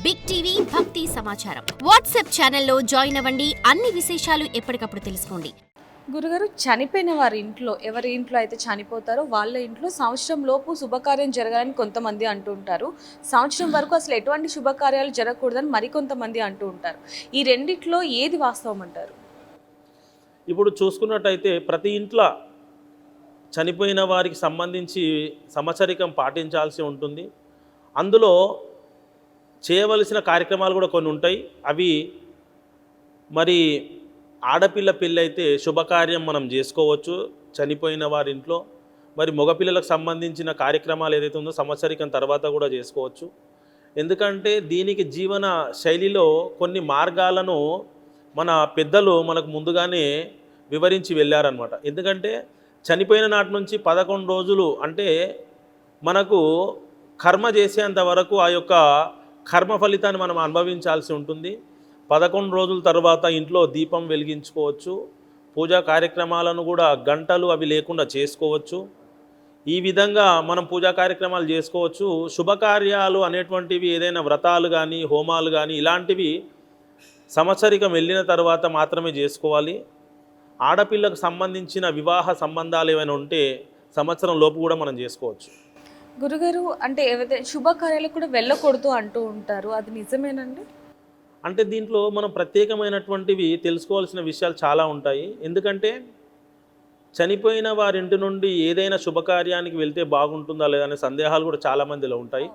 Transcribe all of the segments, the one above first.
Big TV భక్తి సమాచారం WhatsApp ఛానల్లో జాయిన్ అవ్వండి. అన్ని విశేషాలు ఎప్పటికప్పుడు తెలుసుకోండి. గురుగారు, చనిపోయిన వారి ఇంట్లో ఎవరి ఇంట్లో అయితే చనిపోతారో వాళ్ళ ఇంట్లో సంవత్సరం లోపు శుభకార్యం జరగాలని కొంతమంది అంటూ ఉంటారు. సంవత్సరం వరకు అసలు ఎటువంటి శుభకార్యాలు జరగకూడదని మరికొంతమంది అంటూ ఉంటారు. ఈ రెండిట్లో ఏది వాస్తవం అంటారు? ఇప్పుడు చూసుకున్నట్టయితే ప్రతి ఇంట్లో చనిపోయిన వారికి సంబంధించి సంవత్సరికం పాటించాల్సి ఉంటుంది. అందులో చేయవలసిన కార్యక్రమాలు కూడా కొన్ని ఉంటాయి. అవి మరి ఆడపిల్ల పెళ్ళి అయితే శుభకార్యం మనం చేసుకోవచ్చు చనిపోయిన వారి ఇంట్లో. మరి మగపిల్లలకు సంబంధించిన కార్యక్రమాలు ఏదైతే ఉందో సంవత్సరికం తర్వాత కూడా చేసుకోవచ్చు. ఎందుకంటే దీనికి జీవన శైలిలో కొన్ని మార్గాలను మన పెద్దలు మనకు ముందుగానే వివరించి వెళ్ళారనమాట. ఎందుకంటే చనిపోయిన నాటి నుంచి 11 రోజులు అంటే మనకు కర్మ చేసేంత వరకు ఆ యొక్క కర్మ ఫలితాన్ని మనం అనుభవించాల్సి ఉంటుంది. 11 రోజుల తర్వాత ఇంట్లో దీపం వెలిగించుకోవచ్చు. పూజా కార్యక్రమాలను కూడా గంటలు అవి లేకుండా చేసుకోవచ్చు. ఈ విధంగా మనం పూజా కార్యక్రమాలు చేసుకోవచ్చు. శుభకార్యాలు అనేటువంటివి ఏదైనా వ్రతాలు కానీ హోమాలు కానీ ఇలాంటివి సంవత్సరికం వెళ్ళిన తర్వాత మాత్రమే చేసుకోవాలి. ఆడపిల్లకు సంబంధించిన వివాహ సంబంధాలు ఏమైనా ఉంటే సంవత్సరం లోపు కూడా మనం చేసుకోవచ్చు. గురుగారు, అంటే ఏవైతే శుభకార్యాలకు కూడా వెళ్ళకూడదు అంటూ ఉంటారు, అది నిజమేనండి? అంటే దీంట్లో మనం ప్రత్యేకమైనటువంటివి తెలుసుకోవాల్సిన విషయాలు చాలా ఉంటాయి. ఎందుకంటే చనిపోయిన వారింటి నుండి ఏదైనా శుభకార్యానికి వెళ్తే బాగుంటుందా లేదా అనే సందేహాలు కూడా చాలామందిలో ఉంటాయి.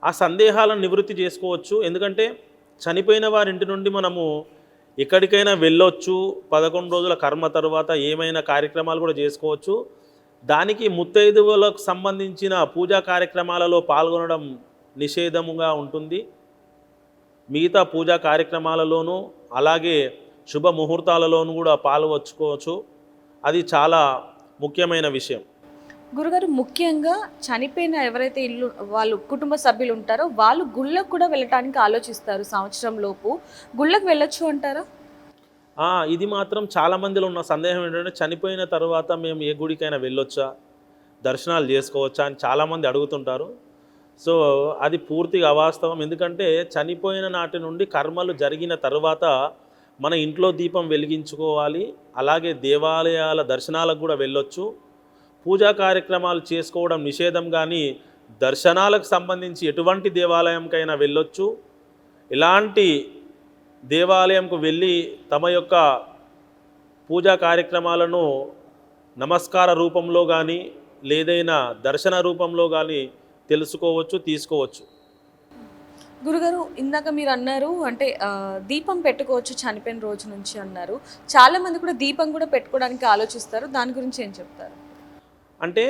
ఆ సందేహాలను నివృత్తి చేసుకోవచ్చు. ఎందుకంటే చనిపోయిన వారింటి నుండి మనము ఎక్కడికైనా వెళ్ళొచ్చు. 11 రోజుల కర్మ తర్వాత ఏమైనా కార్యక్రమాలు కూడా చేసుకోవచ్చు. దానికి ముత్తైదువులకు సంబంధించిన పూజా కార్యక్రమాలలో పాల్గొనడం నిషేధముగా ఉంటుంది. మిగతా పూజా కార్యక్రమాలలోనూ అలాగే శుభ ముహూర్తాలలోనూ కూడా పాల్గొచ్చుకోవచ్చు. అది చాలా ముఖ్యమైన విషయం. గురుగారు, ముఖ్యంగా చనిపోయిన ఎవరైతే ఇల్లు వాళ్ళు కుటుంబ సభ్యులు ఉంటారో వాళ్ళు గుళ్ళకు కూడా వెళ్ళటానికి ఆలోచిస్తారు. సంవత్సరం లోపు గుళ్ళకు వెళ్ళొచ్చు అంటారా? ఇది మాత్రం చాలామందిలో ఉన్న సందేహం ఏంటంటే చనిపోయిన తర్వాత మేము ఏ గుడికైనా వెళ్ళొచ్చా, దర్శనాలు చేసుకోవచ్చా అని చాలామంది అడుగుతుంటారు. సో అది పూర్తిగా అవాస్తవం. ఎందుకంటే చనిపోయిన నాటి నుండి కర్మలు జరిగిన తర్వాత మన ఇంట్లో దీపం వెలిగించుకోవాలి. అలాగే దేవాలయాల దర్శనాలకు కూడా వెళ్ళొచ్చు. పూజా కార్యక్రమాలు చేసుకోవడం నిషేధం, కానీ దర్శనాలకు సంబంధించి ఎటువంటి దేవాలయంకైనా వెళ్ళొచ్చు. ఇలాంటి దేవాలయంకు వెళ్ళి తమ యొక్క పూజా కార్యక్రమాలను నమస్కార రూపంలో కానీ లేదైనా దర్శన రూపంలో కానీ తెలుసుకోవచ్చు, తీసుకోవచ్చు. గురుగారు, ఇందాక మీరు అన్నారు అంటే దీపం పెట్టుకోవచ్చు చనిపోయిన రోజు నుంచి అన్నారు. చాలామంది కూడా దీపం కూడా పెట్టుకోవడానికి ఆలోచిస్తారు. దాని గురించి ఏం చెప్తారు? అంటే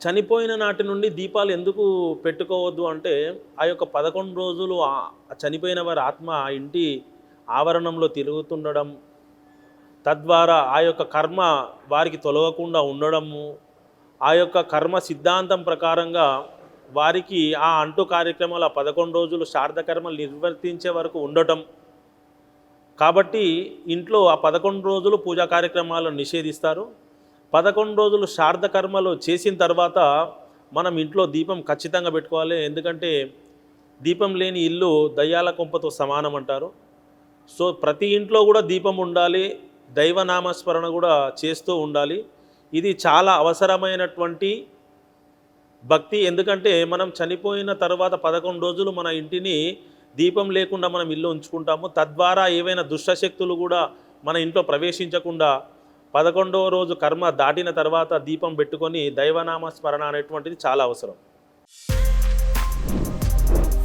చనిపోయిన నాటి నుండి దీపాలు ఎందుకు పెట్టుకోవద్దు అంటే ఆ యొక్క 11 రోజులు చనిపోయిన వారి ఆత్మ ఆ ఇంటి ఆవరణంలో తిరుగుతుండడం, తద్వారా ఆ యొక్క కర్మ వారికి తొలగకుండా ఉండడము, ఆ యొక్క కర్మ సిద్ధాంతం ప్రకారంగా వారికి ఆ అంటు కార్యక్రమాలు 11 రోజులు శ్రాద్ధకర్మలు నిర్వర్తించే వరకు ఉండటం. కాబట్టి ఇంట్లో ఆ 11 రోజులు పూజా కార్యక్రమాలను నిషేధిస్తారు. 11 రోజులు శ్రాద్ధ కర్మలు చేసిన తర్వాత మనం ఇంట్లో దీపం ఖచ్చితంగా పెట్టుకోవాలి. ఎందుకంటే దీపం లేని ఇల్లు దయ్యాల కొంపతో సమానం అంటారు. సో ప్రతి ఇంట్లో కూడా దీపం ఉండాలి, దైవనామస్మరణ కూడా చేస్తూ ఉండాలి. ఇది చాలా అవసరమైనటువంటి భక్తి. ఎందుకంటే మనం చనిపోయిన తర్వాత 11 రోజులు మన ఇంటిని దీపం లేకుండా మనం ఇల్లు ఉంచుకుంటాము. తద్వారా ఏవైనా దుష్టశక్తులు కూడా మన ఇంట్లో ప్రవేశించకుండా 11వ రోజు కర్మ దాటిన తర్వాత దీపం పెట్టుకొని దైవనామ స్మరణ అనేటువంటిది చాలా అవసరం.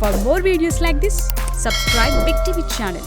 For more videos like this, subscribe Big TV channel.